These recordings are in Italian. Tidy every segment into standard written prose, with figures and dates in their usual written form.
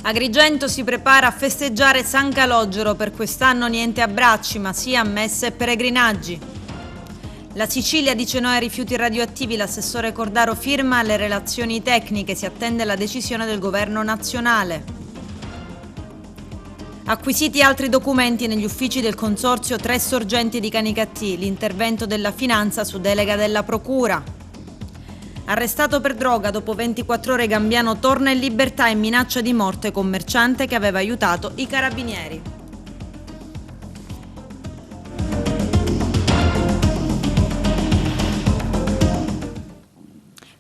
Agrigento si prepara a festeggiare San Calogero, per quest'anno niente abbracci, ma sì ammesse e peregrinaggi. La Sicilia dice no ai rifiuti radioattivi, l'assessore Cordaro firma le relazioni tecniche, si attende la decisione del governo nazionale. Acquisiti altri documenti negli uffici del consorzio Tre Sorgenti di Canicattì, l'intervento della Finanza su delega della Procura. Arrestato per droga, dopo 24 ore Gambiano torna in libertà e minaccia di morte commerciante che aveva aiutato i carabinieri.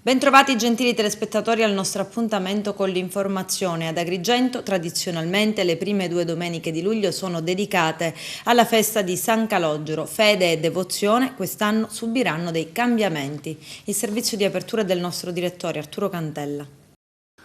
Bentrovati gentili telespettatori al nostro appuntamento con l'informazione. Ad Agrigento tradizionalmente le prime 2 domeniche di luglio sono dedicate alla festa di San Calogero. Fede e devozione quest'anno subiranno dei cambiamenti. Il servizio di apertura del nostro direttore Arturo Cantella.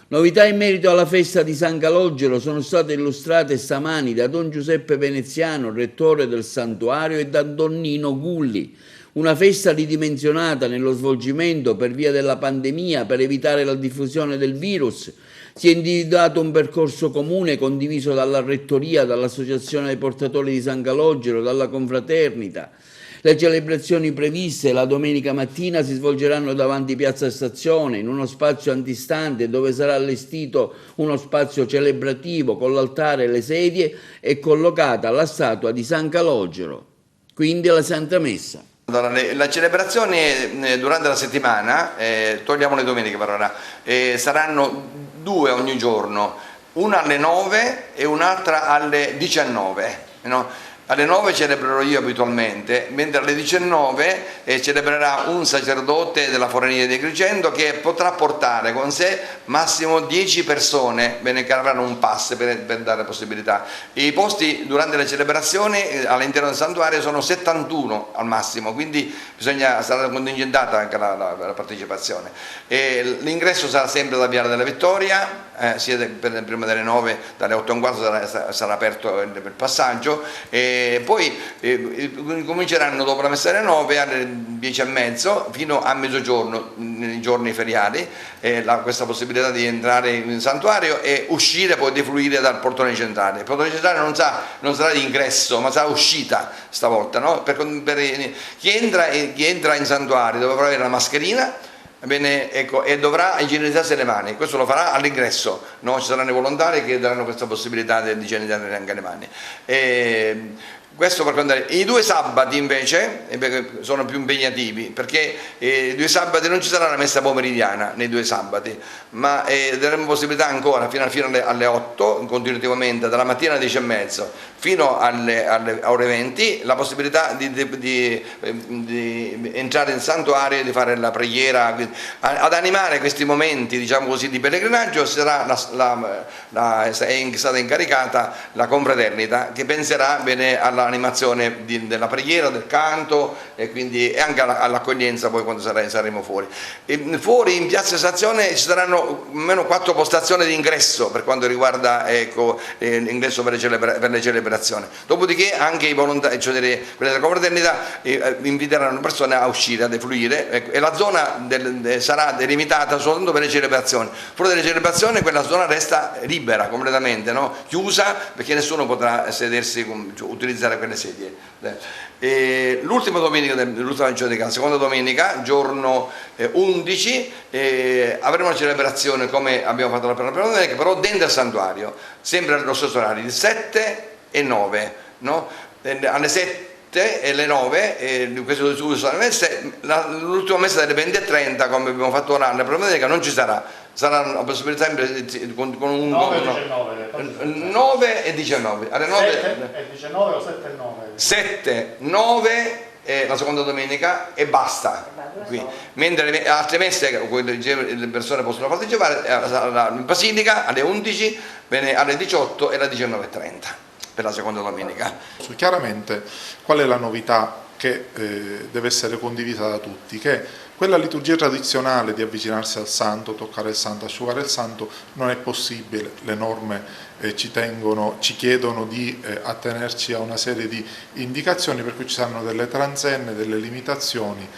Novità in merito alla festa di San Calogero sono state illustrate stamani da Don Giuseppe Veneziano, rettore del santuario, e da Don Nino Gulli. Una festa ridimensionata nello svolgimento per via della pandemia, per evitare la diffusione del virus. Si è individuato un percorso comune condiviso dalla Rettoria, dall'Associazione dei Portatori di San Calogero, dalla Confraternita. Le celebrazioni previste la domenica mattina si svolgeranno davanti Piazza Stazione, in uno spazio antistante dove sarà allestito uno spazio celebrativo con l'altare e le sedie e collocata la statua di San Calogero, quindi la Santa Messa. Allora, la celebrazione durante la settimana, togliamo le domeniche per ora, saranno 2 ogni giorno, una alle 9 e un'altra alle 19, no? Alle 9 celebrerò io abitualmente, mentre alle 19 celebrerà un sacerdote della Forenia di Agrigento che potrà portare con sé massimo 10 persone, che avranno un pass per dare possibilità. I posti durante le celebrazioni all'interno del santuario sono 71 al massimo, quindi sarà contingentata anche la partecipazione. L'ingresso sarà sempre da Viale della Vittoria, sia prima delle 9, dalle 8:15 sarà aperto il passaggio. Poi cominceranno dopo la messa alle 9 alle 10:30 fino a mezzogiorno nei giorni feriali questa possibilità di entrare in santuario e uscire, poi defluire dal portone centrale. Il portone centrale non sarà di ingresso, ma sarà uscita stavolta, no? Per chi entra in santuario dovrà avere la mascherina. Bene, ecco, e dovrà igienizzarsi le mani, questo lo farà all'ingresso, no? Ci saranno i volontari che daranno questa possibilità di igienizzare anche le mani. Questo per quanto riguarda i 2 sabati invece sono più impegnativi, perché i 2 sabati non ci sarà la messa pomeridiana nei 2 sabati, ma daremo possibilità ancora fino alle 8 continuativamente, dalla mattina alle 10:30 fino alle ore 20, la possibilità di entrare in santuario e di fare la preghiera. Ad animare questi momenti, diciamo così, di pellegrinaggio è stata incaricata la Confraternita, che penserà bene all'animazione della preghiera, del canto e quindi anche all'accoglienza poi quando saremo fuori. Fuori in Piazza Stazione ci saranno almeno 4 postazioni di ingresso per quanto riguarda l'ingresso per le celebrazioni. Dopodiché anche i volontari, cioè quelli della Confraternita, inviteranno persone a uscire, a defluire, e la zona sarà delimitata soltanto per le celebrazioni. Fuori delle celebrazioni quella zona resta libera completamente, no? Chiusa, perché nessuno potrà sedersi, utilizzare quelle sedie. L'ultima domenica, la seconda domenica, giorno 11, avremo una celebrazione come abbiamo fatto la prima domenica, però dentro al santuario, sempre allo stesso orario, di 7 e 9, no? Alle 7 e alle 9, l'ultima messa delle 20:30, come abbiamo fatto ora la prima domenica, non ci sarà. Sarà una possibilità con un 9 e 19 alle 9 e 19 o 7 e 9? 7, 9 la seconda domenica e basta. Qui. Mentre le altre messe le persone possono partecipare in Basilica alle 11, alle 18 e alle 19:30 per la seconda domenica. Chiaramente qual è la novità che deve essere condivisa da tutti? Che quella liturgia tradizionale di avvicinarsi al santo, toccare il santo, asciugare il santo non è possibile, le norme ci chiedono di attenerci a una serie di indicazioni, per cui ci saranno delle transenne, delle limitazioni.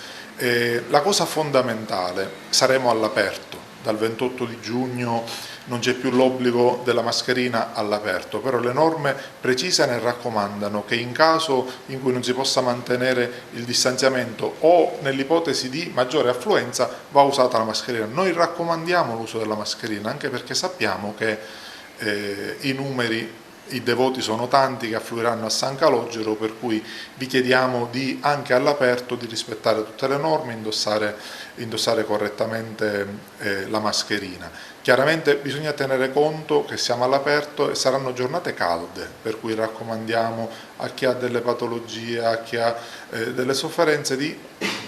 La cosa fondamentale: saremo all'aperto dal 28 di giugno non c'è più l'obbligo della mascherina all'aperto, però le norme precisano e raccomandano che in caso in cui non si possa mantenere il distanziamento o nell'ipotesi di maggiore affluenza va usata la mascherina. Noi raccomandiamo l'uso della mascherina anche perché sappiamo che i devoti sono tanti che affluiranno a San Calogero, per cui vi chiediamo anche all'aperto di rispettare tutte le norme, indossare correttamente la mascherina. Chiaramente bisogna tenere conto che siamo all'aperto e saranno giornate calde, per cui raccomandiamo a chi ha delle patologie, a chi ha delle sofferenze di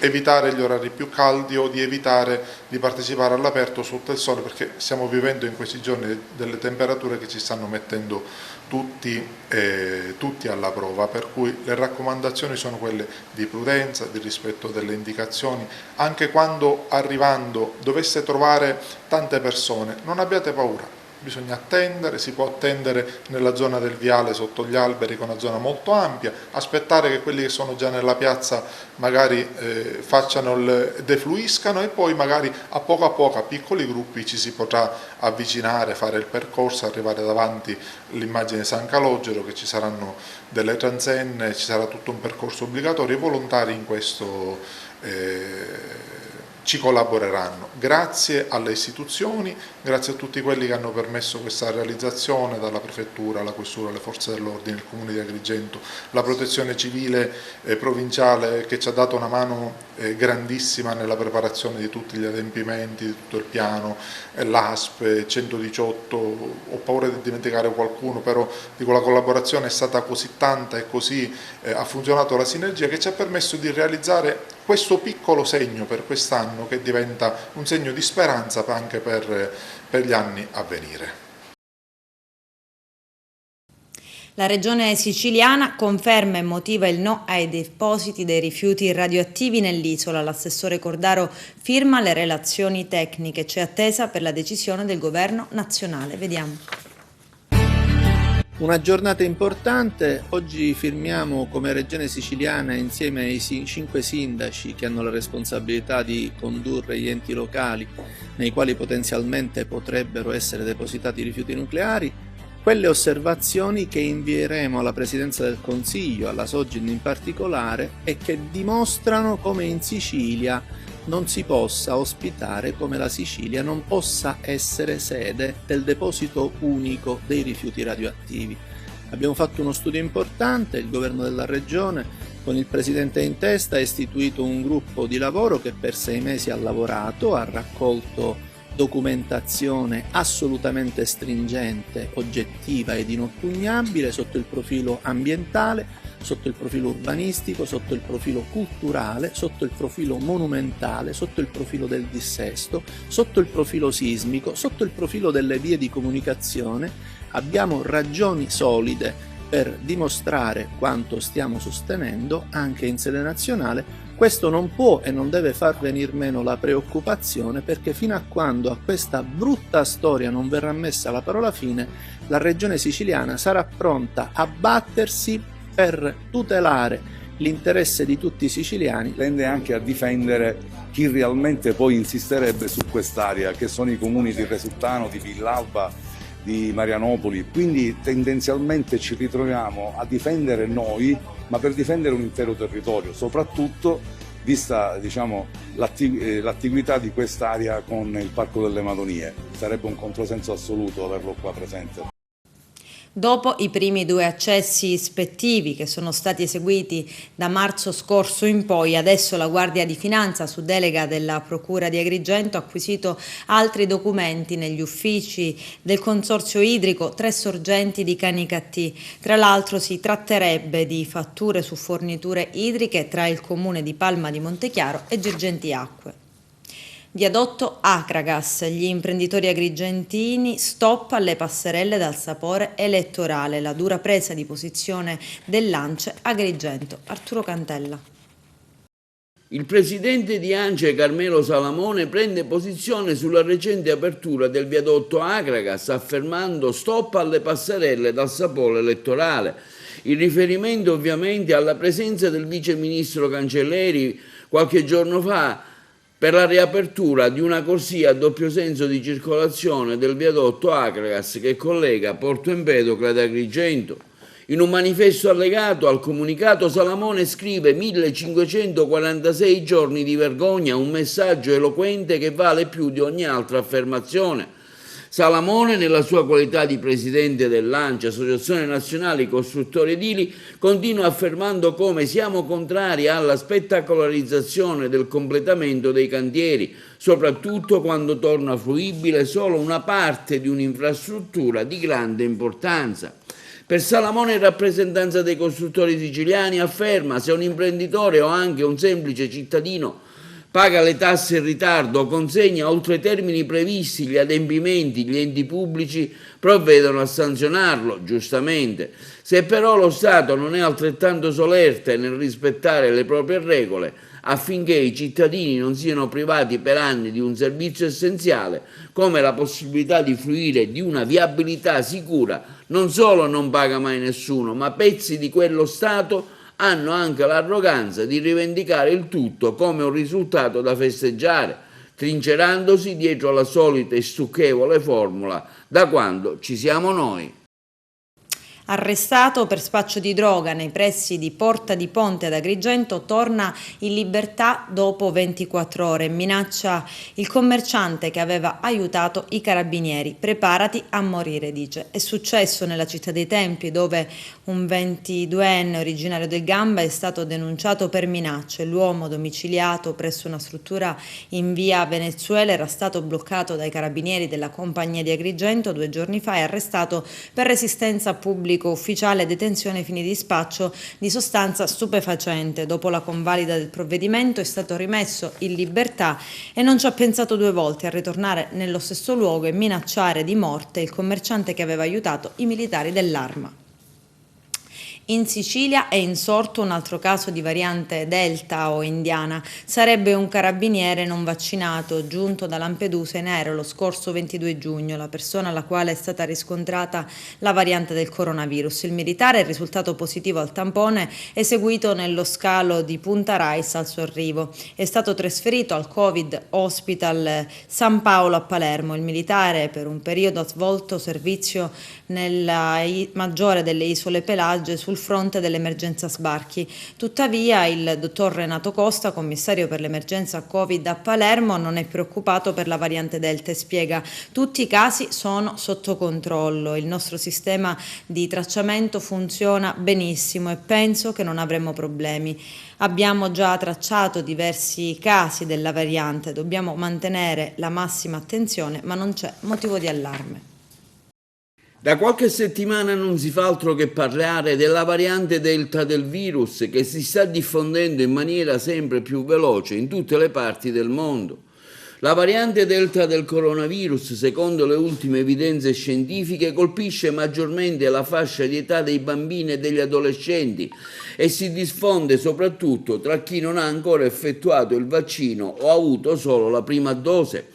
evitare gli orari più caldi o di evitare di partecipare all'aperto sotto il sole, perché stiamo vivendo in questi giorni delle temperature che ci stanno mettendo tutti alla prova, per cui le raccomandazioni sono quelle di prudenza, di rispetto delle indicazioni. Anche quando arrivando dovesse trovare tante persone, non abbiate paura, bisogna attendere, si può attendere nella zona del viale sotto gli alberi, con una zona molto ampia, aspettare che quelli che sono già nella piazza magari defluiscano e poi magari a poco a piccoli gruppi ci si potrà avvicinare, fare il percorso, arrivare davanti all'immagine di San Calogero, che ci saranno delle transenne, ci sarà tutto un percorso obbligatorio, i volontari in questo ci collaboreranno. Grazie alle istituzioni, grazie a tutti quelli che hanno permesso questa realizzazione, dalla Prefettura, alla Questura, alle Forze dell'Ordine, il Comune di Agrigento, la Protezione Civile provinciale che ci ha dato una mano grandissima nella preparazione di tutti gli adempimenti, di tutto il piano, l'ASP, 118, ho paura di dimenticare qualcuno, però dico, la collaborazione è stata così tanta e così ha funzionato la sinergia che ci ha permesso di realizzare questo piccolo segno per quest'anno, che diventa un segno di speranza anche per gli anni a venire. La Regione siciliana conferma e motiva il no ai depositi dei rifiuti radioattivi nell'isola. L'assessore Cordaro firma le relazioni tecniche. C'è attesa per la decisione del governo nazionale. Vediamo. Una giornata importante, oggi firmiamo come Regione Siciliana insieme ai 5 sindaci che hanno la responsabilità di condurre gli enti locali nei quali potenzialmente potrebbero essere depositati rifiuti nucleari, quelle osservazioni che invieremo alla Presidenza del Consiglio, alla Sogin in particolare, e che dimostrano come in Sicilia non si possa ospitare, come la Sicilia non possa essere sede del deposito unico dei rifiuti radioattivi. Abbiamo fatto uno studio importante, il governo della regione con il presidente in testa ha istituito un gruppo di lavoro che per 6 mesi ha lavorato, ha raccolto documentazione assolutamente stringente, oggettiva ed inoppugnabile sotto il profilo ambientale, sotto il profilo urbanistico, sotto il profilo culturale, sotto il profilo monumentale, sotto il profilo del dissesto, sotto il profilo sismico, sotto il profilo delle vie di comunicazione. Abbiamo ragioni solide per dimostrare quanto stiamo sostenendo anche in sede nazionale. Questo non può e non deve far venir meno la preoccupazione, perché fino a quando a questa brutta storia non verrà messa la parola fine, la Regione siciliana sarà pronta a battersi per tutelare l'interesse di tutti i siciliani. Tende anche a difendere chi realmente poi insisterebbe su quest'area, che sono i comuni di Resultano, di Villalba, di Marianopoli. Quindi tendenzialmente ci ritroviamo a difendere noi, ma per difendere un intero territorio, soprattutto vista, diciamo, l'attività di quest'area con il Parco delle Madonie. Sarebbe un controsenso assoluto averlo qua presente. Dopo i primi 2 accessi ispettivi che sono stati eseguiti da marzo scorso in poi, adesso la Guardia di Finanza, su delega della Procura di Agrigento, ha acquisito altri documenti negli uffici del Consorzio Idrico, 3 sorgenti di Canicattì. Tra l'altro si tratterebbe di fatture su forniture idriche tra il comune di Palma di Montechiaro e Girgenti Acque. Viadotto Acragas, gli imprenditori agrigentini, stop alle passerelle dal sapore elettorale, la dura presa di posizione dell'ANCE Agrigento. Arturo Cantella. Il presidente di ANCE, Carmelo Salamone, prende posizione sulla recente apertura del viadotto Acragas, affermando stop alle passerelle dal sapore elettorale. Il riferimento ovviamente alla presenza del vice ministro Cancelleri qualche giorno fa per la riapertura di una corsia a doppio senso di circolazione del viadotto Acragas che collega Porto Empedocle ad Agrigento. In un manifesto allegato al comunicato, Salamone scrive 1546 giorni di vergogna, un messaggio eloquente che vale più di ogni altra affermazione. Salamone, nella sua qualità di presidente dell'ANCI, Associazione Nazionale Costruttori Edili, continua affermando come siamo contrari alla spettacolarizzazione del completamento dei cantieri, soprattutto quando torna fruibile solo una parte di un'infrastruttura di grande importanza. Per Salamone, in rappresentanza dei costruttori siciliani, afferma: se un imprenditore o anche un semplice cittadino paga le tasse in ritardo o consegna oltre i termini previsti gli adempimenti, gli enti pubblici provvedono a sanzionarlo, giustamente. Se però lo Stato non è altrettanto solerte nel rispettare le proprie regole, affinché i cittadini non siano privati per anni di un servizio essenziale, come la possibilità di fruire di una viabilità sicura, non solo non paga mai nessuno, ma pezzi di quello Stato hanno anche l'arroganza di rivendicare il tutto come un risultato da festeggiare, trincerandosi dietro la solita e stucchevole formula da quando ci siamo noi. Arrestato per spaccio di droga nei pressi di Porta di Ponte ad Agrigento, torna in libertà dopo 24 ore. Minaccia il commerciante che aveva aiutato i carabinieri. Preparati a morire, dice. È successo nella città dei Templi, dove un 22enne originario del Gamba è stato denunciato per minacce. L'uomo, domiciliato presso una struttura in via Venezuela, era stato bloccato dai carabinieri della compagnia di Agrigento 2 giorni fa e arrestato per resistenza pubblica ufficiale e detenzione ai fini di spaccio di sostanza stupefacente. Dopo la convalida del provvedimento è stato rimesso in libertà e non ci ha pensato 2 volte a ritornare nello stesso luogo e minacciare di morte il commerciante che aveva aiutato i militari dell'Arma. In Sicilia è insorto un altro caso di variante Delta o indiana. Sarebbe un carabiniere non vaccinato giunto da Lampedusa in aereo lo scorso 22 giugno, la persona alla quale è stata riscontrata la variante del coronavirus. Il militare è risultato positivo al tampone eseguito nello scalo di Punta Raissa al suo arrivo. È stato trasferito al Covid Hospital San Paolo a Palermo. Il militare per un periodo ha svolto servizio nella maggiore delle isole Pelagie sul fronte dell'emergenza sbarchi. Tuttavia il dottor Renato Costa, commissario per l'emergenza Covid a Palermo, non è preoccupato per la variante Delta e spiega: tutti i casi sono sotto controllo, il nostro sistema di tracciamento funziona benissimo e penso che non avremo problemi. Abbiamo già tracciato diversi casi della variante, dobbiamo mantenere la massima attenzione, ma non c'è motivo di allarme. Da qualche settimana non si fa altro che parlare della variante Delta del virus che si sta diffondendo in maniera sempre più veloce in tutte le parti del mondo. La variante Delta del coronavirus, secondo le ultime evidenze scientifiche, colpisce maggiormente la fascia di età dei bambini e degli adolescenti e si diffonde soprattutto tra chi non ha ancora effettuato il vaccino o ha avuto solo la prima dose.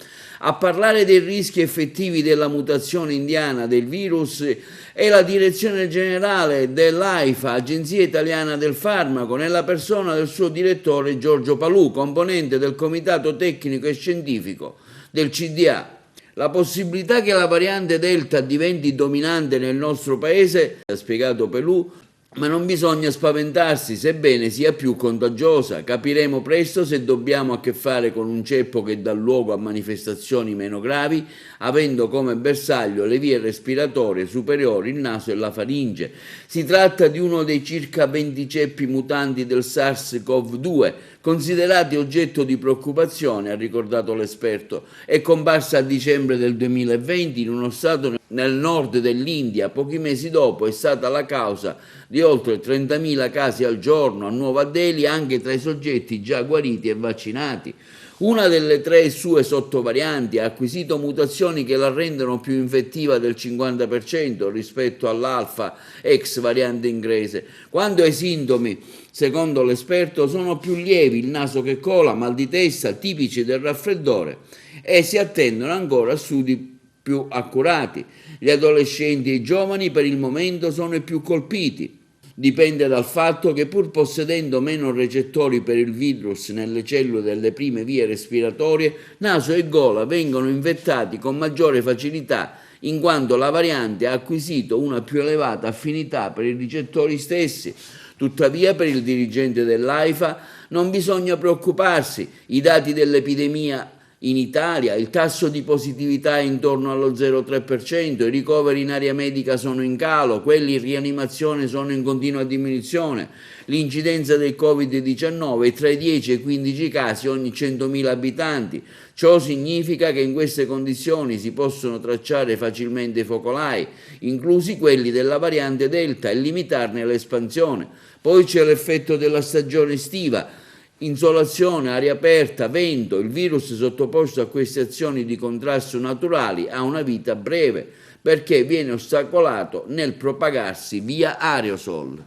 A parlare dei rischi effettivi della mutazione indiana del virus è la direzione generale dell'AIFA, Agenzia Italiana del Farmaco, nella persona del suo direttore Giorgio Palù, componente del Comitato Tecnico e Scientifico del CDA. La possibilità che la variante Delta diventi dominante nel nostro paese, ha spiegato Palù, ma non bisogna spaventarsi, sebbene sia più contagiosa. Capiremo presto se dobbiamo a che fare con un ceppo che dà luogo a manifestazioni meno gravi, avendo come bersaglio le vie respiratorie superiori, il naso e la faringe. Si tratta di uno dei circa 20 ceppi mutanti del SARS-CoV-2, considerati oggetto di preoccupazione, ha ricordato l'esperto. È comparsa a dicembre del 2020 in uno stato nel nord dell'India. Pochi mesi dopo è stata la causa di oltre 30.000 casi al giorno a Nuova Delhi, anche tra i soggetti già guariti e vaccinati. Una delle 3 sue sottovarianti ha acquisito mutazioni che la rendono più infettiva del 50% rispetto all'alfa ex variante inglese. Quando ai sintomi, secondo l'esperto, sono più lievi, il naso che cola, mal di testa, tipici del raffreddore, e si attendono ancora studi più accurati. Gli adolescenti e i giovani per il momento sono i più colpiti. dipende dal fatto che pur possedendo meno recettori per il virus nelle cellule delle prime vie respiratorie, naso e gola vengono infettati con maggiore facilità, in quanto la variante ha acquisito una più elevata affinità per i ricettori stessi. Tuttavia, per il dirigente dell'AIFA non bisogna preoccuparsi. I dati dell'epidemia in Italia, il tasso di positività è intorno allo 0,3%, i ricoveri in area medica sono in calo, quelli in rianimazione sono in continua diminuzione, l'incidenza del Covid-19 è tra i 10 e i 15 casi ogni 100.000 abitanti. Ciò significa che in queste condizioni si possono tracciare facilmente i focolai, inclusi quelli della variante Delta, e limitarne l'espansione. Poi c'è l'effetto della stagione estiva. Insolazione, aria aperta, vento, il virus sottoposto a queste azioni di contrasto naturali ha una vita breve perché viene ostacolato nel propagarsi via aerosol.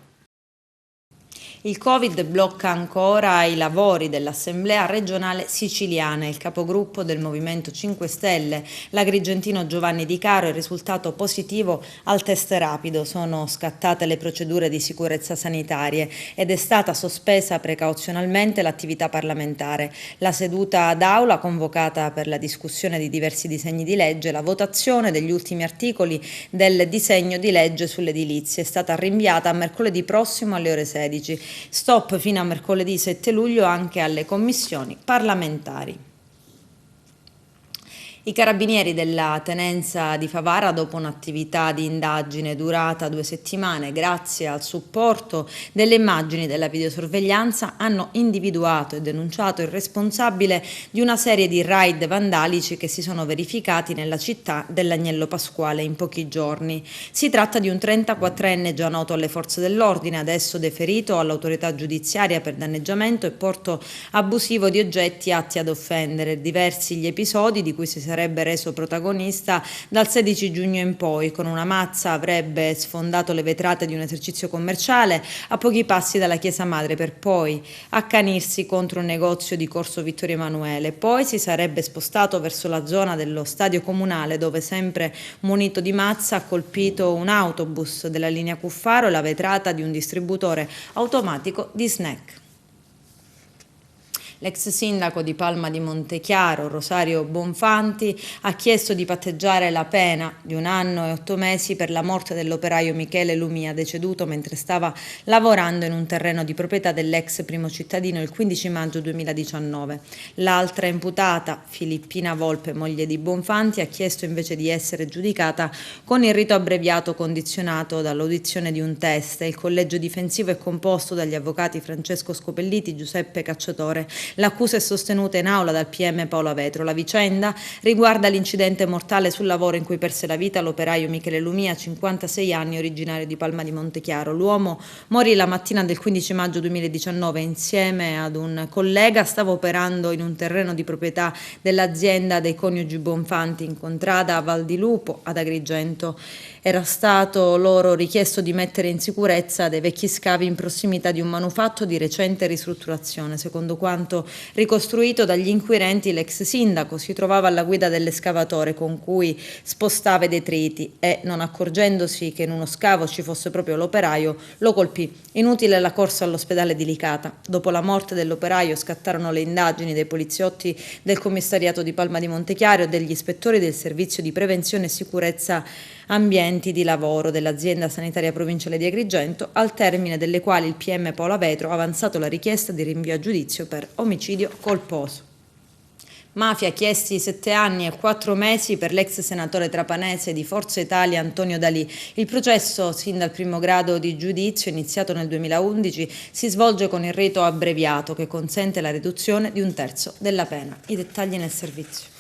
Il Covid blocca ancora i lavori dell'Assemblea regionale siciliana. Il capogruppo del Movimento 5 Stelle, l'agrigentino Giovanni Di Caro, è risultato positivo al test rapido. Sono scattate le procedure di sicurezza sanitarie ed è stata sospesa precauzionalmente l'attività parlamentare. La seduta d'Aula, convocata per la discussione di diversi disegni di legge e la votazione degli ultimi articoli del disegno di legge sull'edilizia, è stata rinviata a mercoledì prossimo alle ore 16. Stop fino a mercoledì 7 luglio anche alle commissioni parlamentari. I carabinieri della tenenza di Favara, dopo un'attività di indagine durata 2 settimane, grazie al supporto delle immagini della videosorveglianza, hanno individuato e denunciato il responsabile di una serie di raid vandalici che si sono verificati nella città dell'Agnello Pasquale in pochi giorni. Si tratta di un 34enne già noto alle forze dell'ordine, adesso deferito all'autorità giudiziaria per danneggiamento e porto abusivo di oggetti atti ad offendere. Diversi gli episodi di cui si sarebbe reso protagonista dal 16 giugno in poi. Con una mazza avrebbe sfondato le vetrate di un esercizio commerciale a pochi passi dalla chiesa madre, per poi accanirsi contro un negozio di Corso Vittorio Emanuele. Poi si sarebbe spostato verso la zona dello stadio comunale, dove, sempre munito di mazza, ha colpito un autobus della linea Cuffaro e la vetrata di un distributore automatico di snack. L'ex sindaco di Palma di Montechiaro, Rosario Bonfanti, ha chiesto di patteggiare la pena di 1 anno e 8 mesi per la morte dell'operaio Michele Lumia, deceduto mentre stava lavorando in un terreno di proprietà dell'ex primo cittadino il 15 maggio 2019. L'altra imputata, Filippina Volpe, moglie di Bonfanti, ha chiesto invece di essere giudicata con il rito abbreviato condizionato dall'audizione di un test. Il collegio difensivo è composto dagli avvocati Francesco Scopelliti, Giuseppe Cacciatore. L'accusa è sostenuta in aula dal PM Paolo Avetro. La vicenda riguarda l'incidente mortale sul lavoro in cui perse la vita l'operaio Michele Lumia, 56 anni, originario di Palma di Montechiaro. L'uomo morì la mattina del 15 maggio 2019 insieme ad un collega. Stava operando in un terreno di proprietà dell'azienda dei coniugi Bonfanti in contrada a Val di Lupo ad Agrigento. Era stato loro richiesto di mettere in sicurezza dei vecchi scavi in prossimità di un manufatto di recente ristrutturazione. Secondo quanto ricostruito dagli inquirenti, l'ex sindaco si trovava alla guida dell'escavatore con cui spostava i detriti e, non accorgendosi che in uno scavo ci fosse proprio l'operaio, lo colpì. Inutile la corsa all'ospedale di Licata. Dopo la morte dell'operaio scattarono le indagini dei poliziotti del commissariato di Palma di Montechiaro e degli ispettori del servizio di prevenzione e sicurezza ambienti di lavoro dell'azienda sanitaria provinciale di Agrigento, al termine delle quali il PM Paolo Avetro ha avanzato la richiesta di rinvio a giudizio per omicidio colposo. Mafia, chiesti 7 anni e 4 mesi per l'ex senatore trapanese di Forza Italia Antonio D'Alì. Il processo, sin dal primo grado di giudizio, iniziato nel 2011, si svolge con il rito abbreviato che consente la riduzione di 1/3 della pena. I dettagli nel servizio.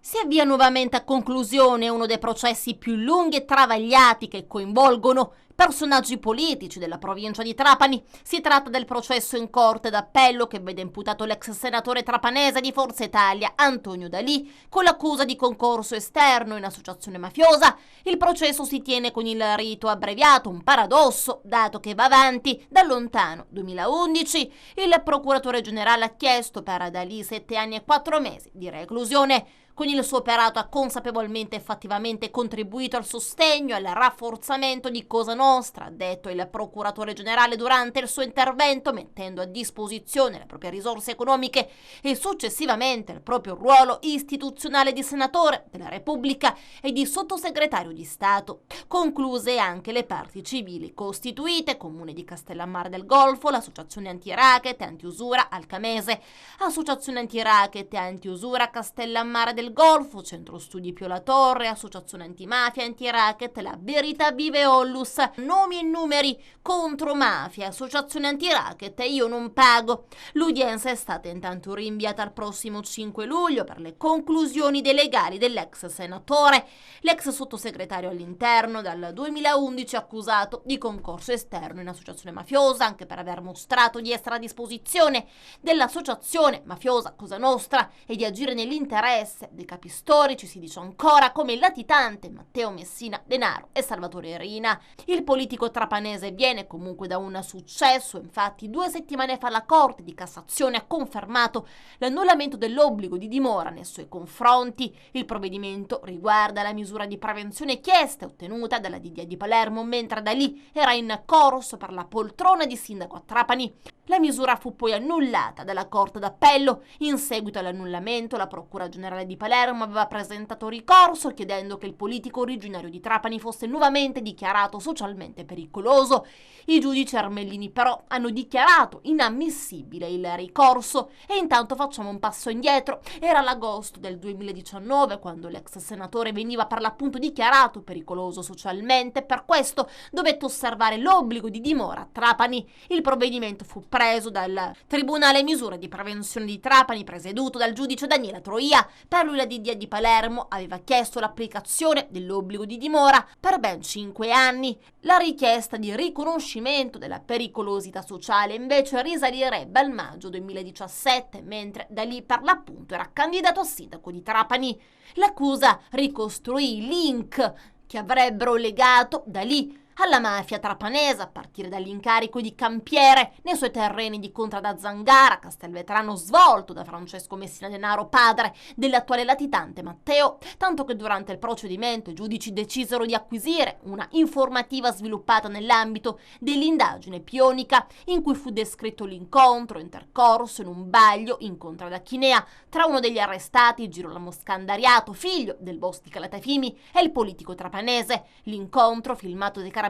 Si avvia nuovamente a conclusione uno dei processi più lunghi e travagliati che coinvolgono personaggi politici della provincia di Trapani. Si tratta del processo in corte d'appello che vede imputato l'ex senatore trapanese di Forza Italia Antonio D'Alì con l'accusa di concorso esterno in associazione mafiosa. Il processo si tiene con il rito abbreviato, un paradosso dato che va avanti dal lontano 2011. Il procuratore generale ha chiesto per D'Alì 7 anni e 4 mesi di reclusione. Con il suo operato ha consapevolmente e fattivamente contribuito al sostegno e al rafforzamento di Cosa Nostra Nostra, ha detto il procuratore generale durante il suo intervento, mettendo a disposizione le proprie risorse economiche e successivamente il proprio ruolo istituzionale di senatore della Repubblica e di sottosegretario di Stato. Concluse anche le parti civili costituite, Comune di Castellammare del Golfo, l'Associazione Antiracket e Antiusura Alcamese, Associazione Antiracket e Antiusura Castellammare del Golfo, Centro Studi Pio La Torre, Associazione Antimafia e Antiracket, La Verità Vive Ollus, Nomi e Numeri contro Mafia, Associazione Antiracket e Io Non Pago. L'udienza è stata intanto rinviata al prossimo 5 luglio per le conclusioni dei legali dell'ex senatore, l'ex sottosegretario all'interno dal 2011 accusato di concorso esterno in associazione mafiosa anche per aver mostrato di essere a disposizione dell'associazione mafiosa Cosa Nostra e di agire nell'interesse dei capi storici, si dice ancora, come il latitante Matteo Messina Denaro e Salvatore Rina. Il politico trapanese viene comunque da un successo, infatti 2 settimane fa la Corte di Cassazione ha confermato l'annullamento dell'obbligo di dimora nei suoi confronti. Il provvedimento riguarda la misura di prevenzione chiesta e ottenuta dalla DDA di Palermo mentre da lì era in corso per la poltrona di sindaco a Trapani. La misura fu poi annullata dalla Corte d'Appello. In seguito all'annullamento, la Procura Generale di Palermo aveva presentato ricorso chiedendo che il politico originario di Trapani fosse nuovamente dichiarato socialmente pericoloso. I giudici Armellini però hanno dichiarato inammissibile il ricorso e intanto facciamo un passo indietro. Era l'agosto del 2019 quando l'ex senatore veniva per l'appunto dichiarato pericoloso socialmente, per questo dovette osservare l'obbligo di dimora a Trapani. Il provvedimento fu preso dal Tribunale Misure di Prevenzione di Trapani, presieduto dal giudice Daniela Troia. Per lui la DDA di Palermo aveva chiesto l'applicazione dell'obbligo di dimora per ben 5 anni. La richiesta di riconoscimento della pericolosità sociale invece risalirebbe al maggio 2017, mentre da lì per l'appunto era candidato a sindaco di Trapani. L'accusa ricostruì i link che avrebbero legato da lì alla mafia trapanese, a partire dall'incarico di campiere nei suoi terreni di Contrada Zangara, Castelvetrano, svolto da Francesco Messina Denaro, padre dell'attuale latitante Matteo, tanto che durante il procedimento i giudici decisero di acquisire una informativa sviluppata nell'ambito dell'indagine pionica, in cui fu descritto l'incontro intercorso in un baglio in Contrada Chinea tra uno degli arrestati, Girolamo Scandariato, figlio del boss di Calatafimi, e il politico trapanese. L'incontro, filmato dai carabinieri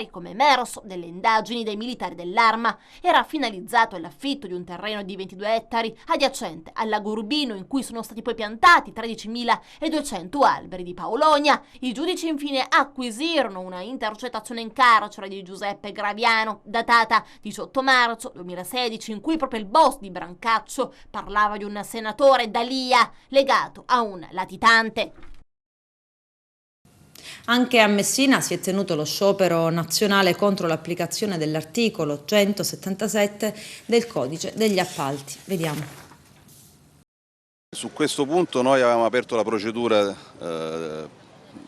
come emerso delle indagini dei militari dell'Arma, era finalizzato all'affitto di un terreno di 22 ettari adiacente al lago Urbino, in cui sono stati poi piantati 13.200 alberi di paolonia. I giudici infine acquisirono una intercettazione in carcere di Giuseppe Graviano, datata 18 marzo 2016, in cui proprio il boss di Brancaccio parlava di un senatore D'Alia legato a un latitante. Anche a Messina si è tenuto lo sciopero nazionale contro l'applicazione dell'articolo 177 del Codice degli Appalti. Vediamo. Su questo punto noi avevamo aperto la procedura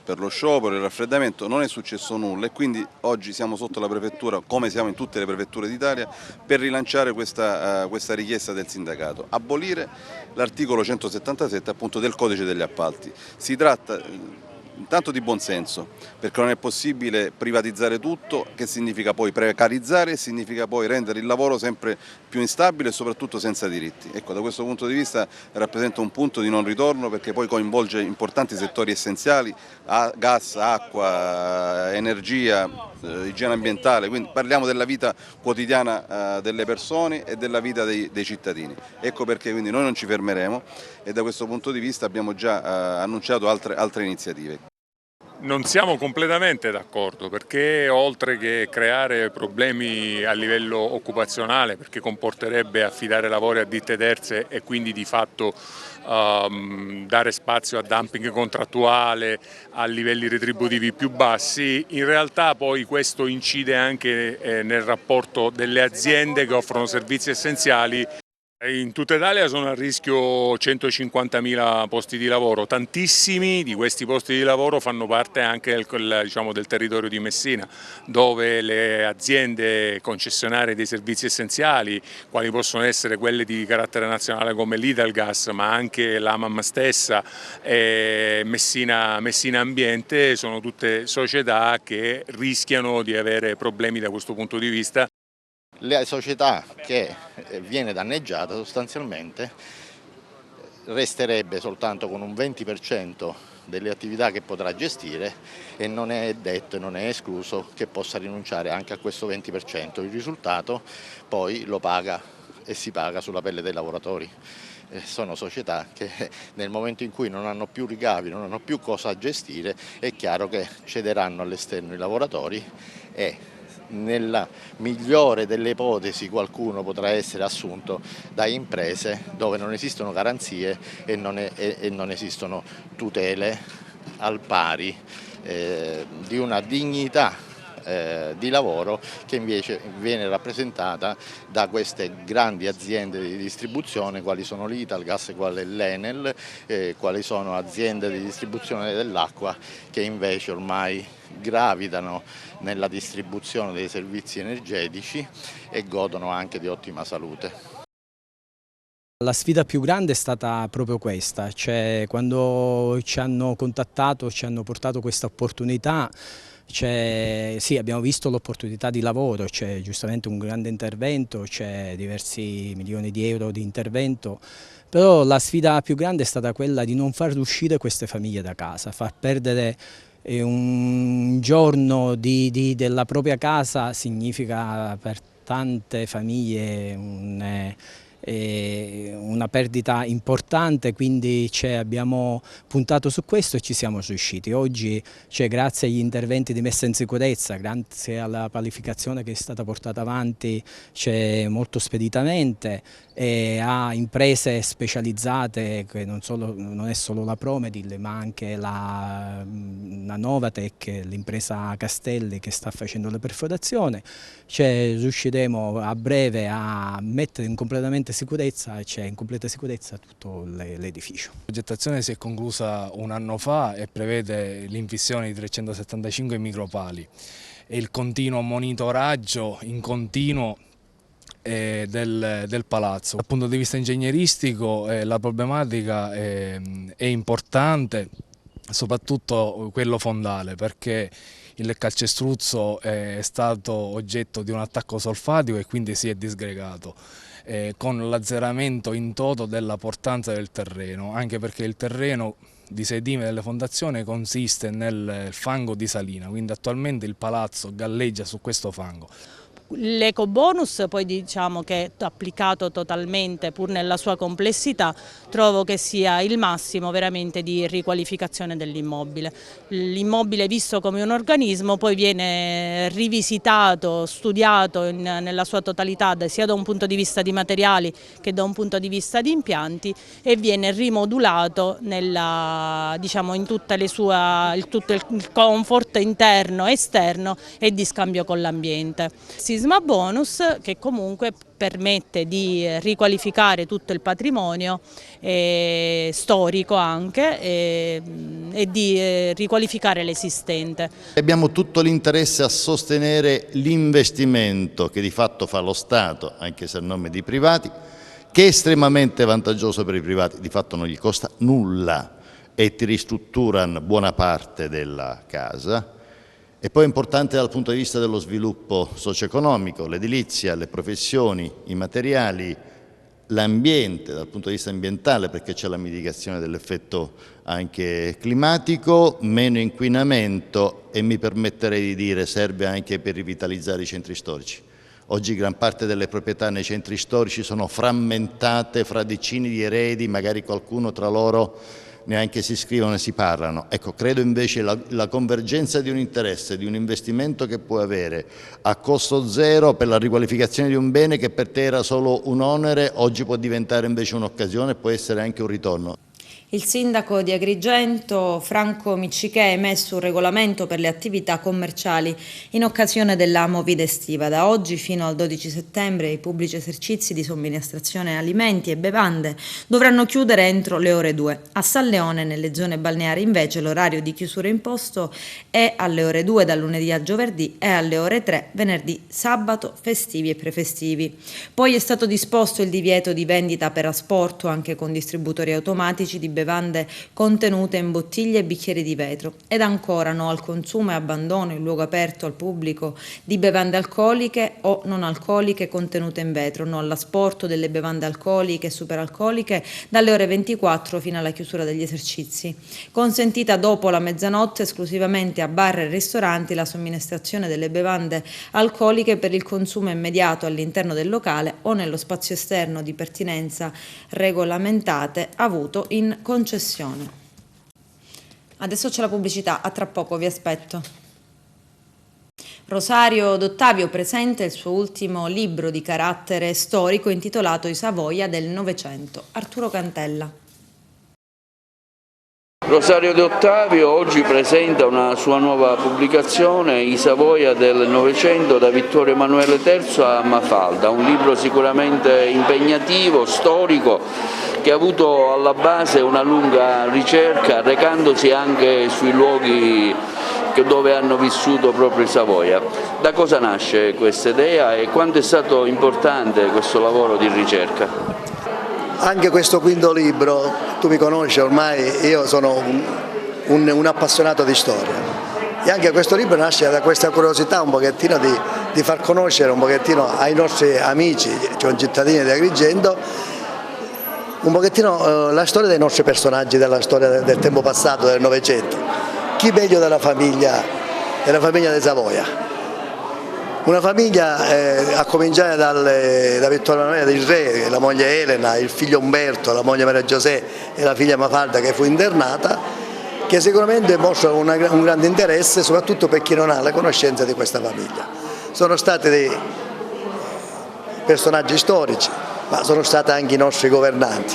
per lo sciopero, il raffreddamento, non è successo nulla e quindi oggi siamo sotto la prefettura, come siamo in tutte le prefetture d'Italia, per rilanciare questa richiesta del sindacato, abolire l'articolo 177 appunto del Codice degli Appalti. Si tratta intanto di buonsenso, perché non è possibile privatizzare tutto, che significa poi precarizzare e significa poi rendere il lavoro sempre più instabile e soprattutto senza diritti. Ecco, da questo punto di vista rappresenta un punto di non ritorno, perché poi coinvolge importanti settori essenziali, gas, acqua, energia, igiene ambientale, quindi parliamo della vita quotidiana delle persone e della vita dei cittadini. Ecco perché quindi noi non ci fermeremo e da questo punto di vista abbiamo già annunciato altre iniziative. Non siamo completamente d'accordo, perché oltre che creare problemi a livello occupazionale, perché comporterebbe affidare lavori a ditte terze e quindi di fatto dare spazio a dumping contrattuale a livelli retributivi più bassi, in realtà poi questo incide anche nel rapporto delle aziende che offrono servizi essenziali In tutta Italia sono a rischio 150.000 posti di lavoro, tantissimi di questi posti di lavoro fanno parte anche del territorio di Messina, dove le aziende concessionarie dei servizi essenziali, quali possono essere quelle di carattere nazionale come l'Italgas, ma anche l'AMAM stessa e Messina Ambiente, sono tutte società che rischiano di avere problemi da questo punto di vista. La società che viene danneggiata sostanzialmente resterebbe soltanto con un 20% delle attività che potrà gestire e non è detto e non è escluso che possa rinunciare anche a questo 20%. Il risultato poi lo paga e si paga sulla pelle dei lavoratori. Sono società che nel momento in cui non hanno più ricavi, non hanno più cosa gestire, è chiaro che cederanno all'esterno i lavoratori e nella migliore delle ipotesi qualcuno potrà essere assunto da imprese dove non esistono garanzie e non esistono tutele al pari di una dignità di lavoro che invece viene rappresentata da queste grandi aziende di distribuzione quali sono l'Italgas, quale l'Enel, quali sono aziende di distribuzione dell'acqua che invece ormai gravitano nella distribuzione dei servizi energetici e godono anche di ottima salute. La sfida più grande è stata proprio questa, cioè quando ci hanno contattato, ci hanno portato questa opportunità. Sì, abbiamo visto l'opportunità di lavoro, c'è giustamente un grande intervento, c'è diversi milioni di euro di intervento, però la sfida più grande è stata quella di non far uscire queste famiglie da casa, far perdere un giorno della propria casa significa per tante famiglie una perdita importante, quindi abbiamo puntato su questo e ci siamo riusciti. Oggi grazie agli interventi di messa in sicurezza, grazie alla qualificazione che è stata portata avanti molto speditamente e a imprese specializzate che non è solo la Promedil ma anche la Novatec, l'impresa Castelli che sta facendo la perforazione, riusciremo a breve a mettere in completa sicurezza tutto l'edificio. La progettazione si è conclusa un anno fa e prevede l'infissione di 375 micropali e il continuo monitoraggio in continuo del palazzo. Dal punto di vista ingegneristico la problematica è importante, soprattutto quello fondale, perché il calcestruzzo è stato oggetto di un attacco solfatico e quindi si è disgregato, con l'azzeramento in toto della portanza del terreno, anche perché il terreno di sedime delle fondazioni consiste nel fango di salina, quindi attualmente il palazzo galleggia su questo fango. L'ecobonus poi diciamo che applicato totalmente pur nella sua complessità trovo che sia il massimo veramente di riqualificazione dell'immobile. L'immobile visto come un organismo poi viene rivisitato, studiato nella sua totalità sia da un punto di vista di materiali che da un punto di vista di impianti e viene rimodulato in tutto il comfort interno e esterno e di scambio con l'ambiente. Sisma bonus che comunque permette di riqualificare tutto il patrimonio storico anche e di riqualificare l'esistente. Abbiamo tutto l'interesse a sostenere l'investimento che di fatto fa lo Stato, anche se a nome di privati, che è estremamente vantaggioso per i privati, di fatto non gli costa nulla e ti ristrutturano buona parte della casa. E poi è importante dal punto di vista dello sviluppo socio-economico, l'edilizia, le professioni, i materiali, l'ambiente dal punto di vista ambientale perché c'è la mitigazione dell'effetto anche climatico, meno inquinamento e mi permetterei di dire serve anche per rivitalizzare i centri storici. Oggi gran parte delle proprietà nei centri storici sono frammentate fra decine di eredi, magari qualcuno tra loro neanche si scrivono e si parlano. Ecco, credo invece la convergenza di un interesse, di un investimento che puoi avere a costo zero per la riqualificazione di un bene che per te era solo un onere, oggi può diventare invece un'occasione e può essere anche un ritorno. Il sindaco di Agrigento, Franco Miccichè, ha emesso un regolamento per le attività commerciali in occasione della Movida estiva. Da oggi fino al 12 settembre i pubblici esercizi di somministrazione alimenti e bevande dovranno chiudere entro le ore 2. A San Leone, nelle zone balneari, invece, l'orario di chiusura imposto è alle ore 2 dal lunedì a giovedì e alle ore 3 venerdì, sabato, festivi e prefestivi. Poi è stato disposto il divieto di vendita per asporto anche con distributori automatici di bevande contenute in bottiglie e bicchieri di vetro, ed ancora no al consumo e abbandono in luogo aperto al pubblico di bevande alcoliche o non alcoliche contenute in vetro, no all'asporto delle bevande alcoliche e superalcoliche dalle ore 24 fino alla chiusura degli esercizi. Consentita dopo la mezzanotte esclusivamente a bar e ristoranti la somministrazione delle bevande alcoliche per il consumo immediato all'interno del locale o nello spazio esterno di pertinenza regolamentate avuto in concessione. Adesso c'è la pubblicità, a tra poco, vi aspetto. Rosario D'Ottavio presenta il suo ultimo libro di carattere storico intitolato I Savoia del Novecento. Arturo Cantella. Rosario D'Ottavio oggi presenta una sua nuova pubblicazione, I Savoia del Novecento, da Vittorio Emanuele III a Mafalda, un libro sicuramente impegnativo, storico, che ha avuto alla base una lunga ricerca, recandosi anche sui luoghi dove hanno vissuto proprio i Savoia. Da cosa nasce questa idea e quanto è stato importante questo lavoro di ricerca? Anche questo quinto libro, tu mi conosci ormai, io sono un appassionato di storia, e anche questo libro nasce da questa curiosità un pochettino di far conoscere un pochettino ai nostri amici, cioè cittadini di Agrigento, un pochettino la storia dei nostri personaggi, della storia del tempo passato, del Novecento. Chi meglio della famiglia dei Savoia? Una famiglia a cominciare da Vittorio Emanuele il re, la moglie Elena, il figlio Umberto, la moglie Maria Giuseppe e la figlia Mafalda che fu internata, che sicuramente mostrano un grande interesse soprattutto per chi non ha la conoscenza di questa famiglia. Sono stati dei personaggi storici, ma sono stati anche i nostri governanti,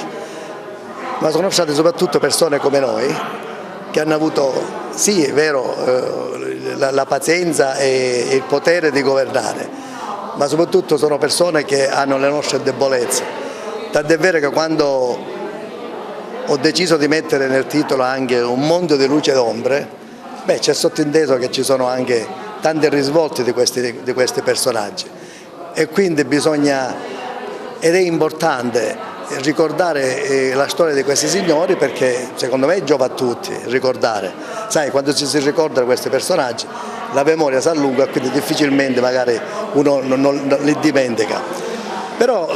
ma sono state soprattutto persone come noi che hanno avuto, sì è vero, la pazienza e il potere di governare, ma soprattutto sono persone che hanno le nostre debolezze. Tant'è vero che quando ho deciso di mettere nel titolo anche un mondo di luce ed ombre, c'è sottinteso che ci sono anche tanti risvolti di questi personaggi, e quindi bisogna, ed è importante, ricordare la storia di questi signori, perché secondo me giova a tutti ricordare. Sai, quando ci si ricorda questi personaggi la memoria si allunga e quindi difficilmente magari uno non li dimentica. Però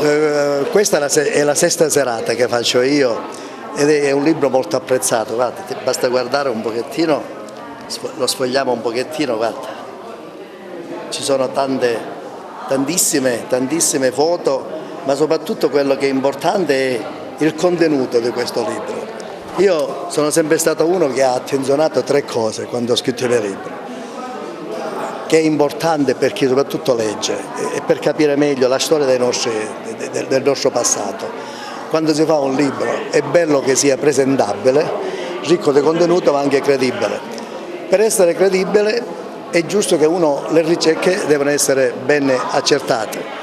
questa è la sesta serata che faccio io ed è un libro molto apprezzato, guarda, basta guardare un pochettino, lo sfogliamo un pochettino, guarda, ci sono tantissime foto, ma soprattutto quello che è importante è il contenuto di questo libro. Io sono sempre stato uno che ha attenzionato tre cose quando ho scritto i miei libri, che è importante per chi soprattutto legge e per capire meglio la storia del nostro passato. Quando si fa un libro è bello che sia presentabile, ricco di contenuto ma anche credibile. Per essere credibile è giusto che le ricerche devono essere ben accertate.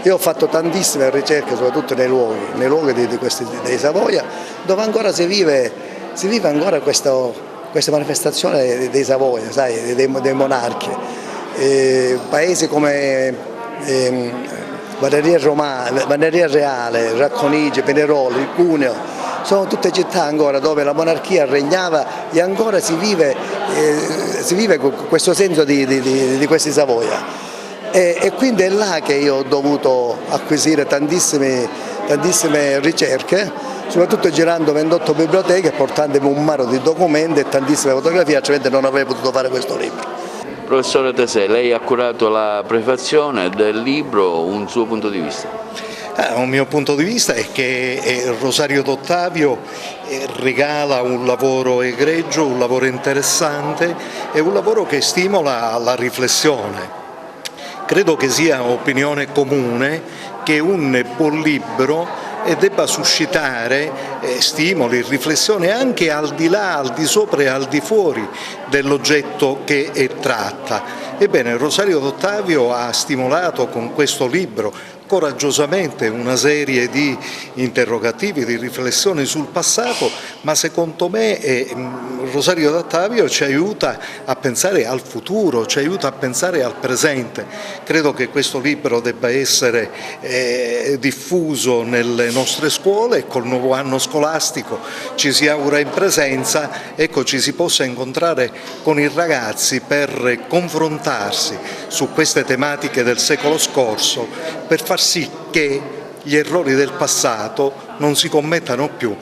Io ho fatto tantissime ricerche, soprattutto nei luoghi dei Savoia, dove ancora si vive ancora questa manifestazione dei Savoia, sai, dei monarchi. Paesi come Vanneria Reale, Racconigi, Pineroli, Cuneo, sono tutte città ancora dove la monarchia regnava e ancora si vive questo senso di questi Savoia. E quindi è là che io ho dovuto acquisire tantissime ricerche, soprattutto girando 28 biblioteche, portandomi un mare di documenti e tantissime fotografie, altrimenti non avrei potuto fare questo libro. Professore Tesè, lei ha curato la prefazione del libro, un suo punto di vista? Un mio punto di vista è che Rosario D'Ottavio regala un lavoro egregio, un lavoro interessante e un lavoro che stimola alla riflessione. Credo che sia opinione comune che un buon libro e debba suscitare stimoli, riflessioni anche al di là, al di sopra e al di fuori dell'oggetto che tratta. Ebbene, Rosario D'Ottavio ha stimolato con questo libro coraggiosamente una serie di interrogativi, di riflessioni sul passato, ma secondo me Rosario D'Ottavio ci aiuta a pensare al futuro, ci aiuta a pensare al presente. Credo che questo libro debba essere diffuso nelle nostre scuole e col nuovo anno scolastico ci si augura in presenza, ci si possa incontrare con i ragazzi per confrontarsi su queste tematiche del secolo scorso, per far sì che gli errori del passato non si commettano più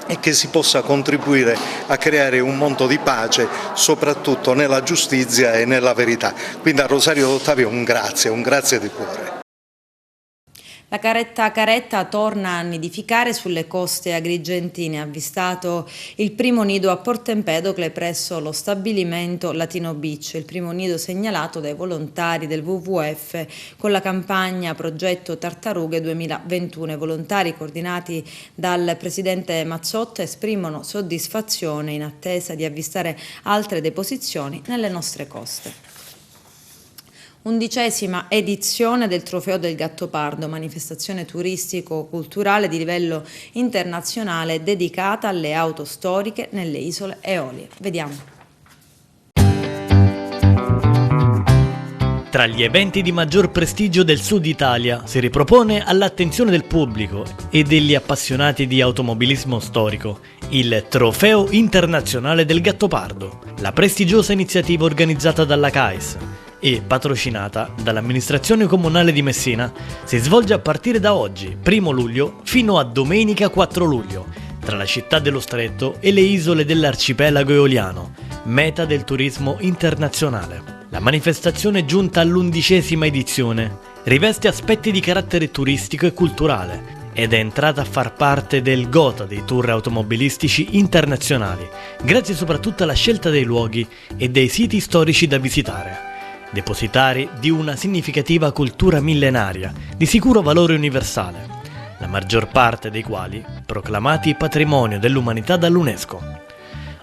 e che si possa contribuire a creare un mondo di pace, soprattutto nella giustizia e nella verità. Quindi a Rosario D'Ottavio un grazie di cuore. La caretta Caretta torna a nidificare sulle coste agrigentine. Ha avvistato il primo nido a Porto Empedocle presso lo stabilimento Latino Beach, il primo nido segnalato dai volontari del WWF con la campagna Progetto Tartarughe 2021. I volontari, coordinati dal presidente Mazzotta, esprimono soddisfazione in attesa di avvistare altre deposizioni nelle nostre coste. 11ª edizione del Trofeo del Gattopardo, manifestazione turistico-culturale di livello internazionale dedicata alle auto storiche nelle isole Eolie. Vediamo. Tra gli eventi di maggior prestigio del Sud Italia si ripropone all'attenzione del pubblico e degli appassionati di automobilismo storico il Trofeo Internazionale del Gattopardo, la prestigiosa iniziativa organizzata dalla CAIS e patrocinata dall'amministrazione comunale di Messina, si svolge a partire da oggi, 1° luglio, fino a domenica 4 luglio, tra la città dello Stretto e le isole dell'arcipelago eoliano, meta del turismo internazionale. La manifestazione, giunta all'11ª edizione, riveste aspetti di carattere turistico e culturale ed è entrata a far parte del GOTA dei tour automobilistici internazionali, grazie soprattutto alla scelta dei luoghi e dei siti storici da visitare, depositari di una significativa cultura millenaria di sicuro valore universale, la maggior parte dei quali proclamati patrimonio dell'umanità dall'UNESCO.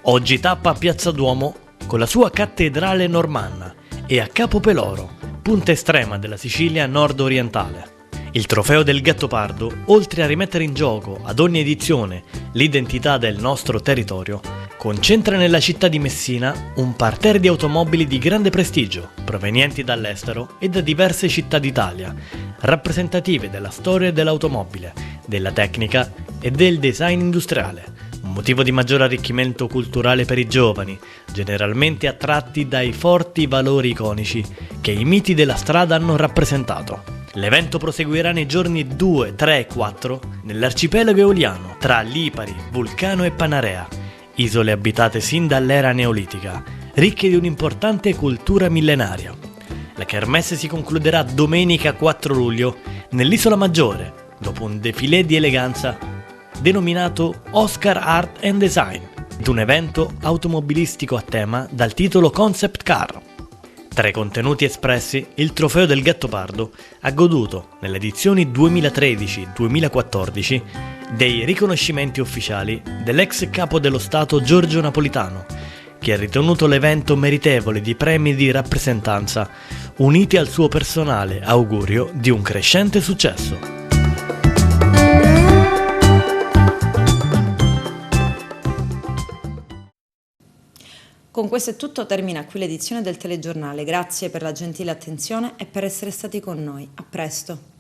Oggi tappa a Piazza Duomo con la sua cattedrale normanna e a Capo Peloro, punta estrema della Sicilia nord-orientale. Il Trofeo del Gattopardo, oltre a rimettere in gioco ad ogni edizione l'identità del nostro territorio, concentra nella città di Messina un parterre di automobili di grande prestigio, provenienti dall'estero e da diverse città d'Italia, rappresentative della storia dell'automobile, della tecnica e del design industriale, un motivo di maggior arricchimento culturale per i giovani, generalmente attratti dai forti valori iconici che i miti della strada hanno rappresentato. L'evento proseguirà nei giorni 2, 3 e 4 nell'arcipelago eoliano tra Lipari, Vulcano e Panarea, isole abitate sin dall'era neolitica, ricche di un'importante cultura millenaria. La kermesse si concluderà domenica 4 luglio nell'Isola Maggiore, dopo un defilé di eleganza denominato Oscar Art and Design, ed un evento automobilistico a tema dal titolo Concept Car. Tra i contenuti espressi, il Trofeo del Gattopardo ha goduto, nelle edizioni 2013-2014, dei riconoscimenti ufficiali dell'ex capo dello Stato Giorgio Napolitano, che ha ritenuto l'evento meritevole di premi di rappresentanza, uniti al suo personale augurio di un crescente successo. Con questo è tutto, termina qui l'edizione del telegiornale. Grazie per la gentile attenzione e per essere stati con noi. A presto.